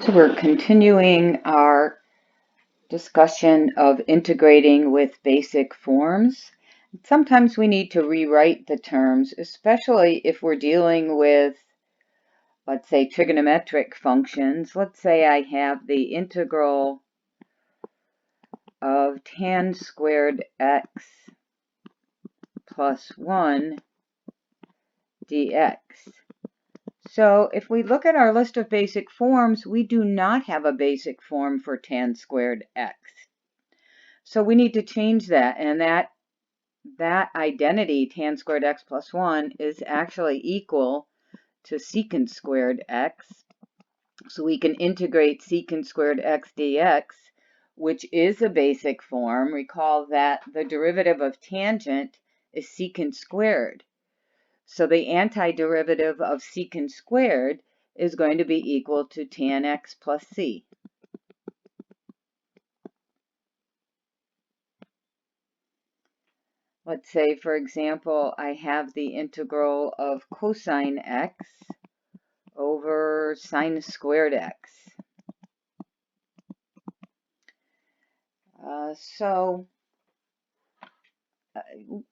So we're continuing our discussion of integrating with basic forms. Sometimes we need to rewrite the terms, especially if we're dealing with, let's say, trigonometric functions. Let's say I have the integral of tan squared x plus 1 dx. So if we look at our list of basic forms, we do not have a basic form for tan squared x. So we need to change that, and that identity, tan squared x plus 1, is actually equal to secant squared x. So we can integrate secant squared x dx, which is a basic form. Recall that the derivative of tangent is secant squared. So the antiderivative of secant squared is going to be equal to tan x plus c. Let's say, for example, I have the integral of cosine x over sine squared x.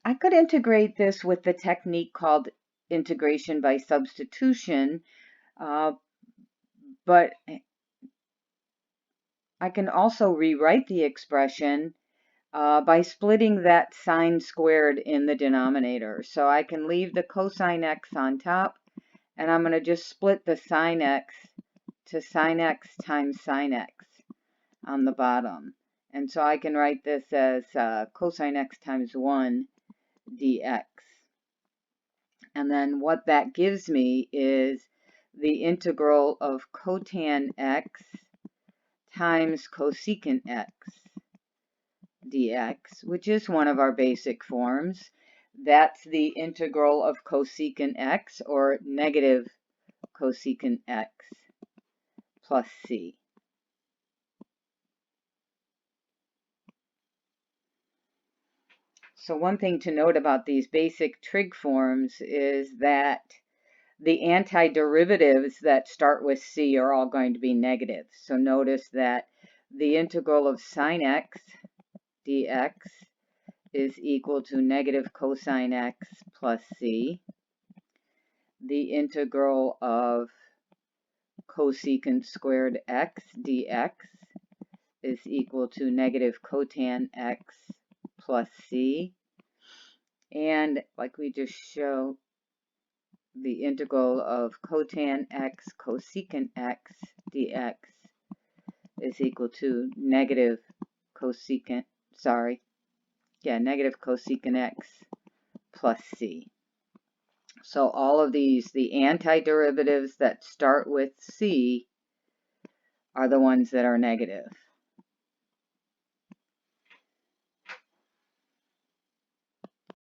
I could integrate this with the technique called integration by substitution, but I can also rewrite the expression by splitting that sine squared in the denominator. So I can leave the cosine x on top, and I'm going to just split the sine x to sine x times sine x on the bottom. And so I can write this as cosine x times 1 dx. And then what that gives me is the integral of cotan x times cosecant x dx, which is one of our basic forms. That's the integral of cosecant x, or negative cosecant x, plus c. So one thing to note about these basic trig forms is that the antiderivatives that start with c are all going to be negative. So notice that the integral of sine x dx is equal to negative cosine x plus c. The integral of cosecant squared x dx is equal to negative cotan x plus c. And like we just showed, the integral of cotan x cosecant x dx is equal to negative cosecant x plus c. So all of these, the antiderivatives that start with c, are the ones that are negative.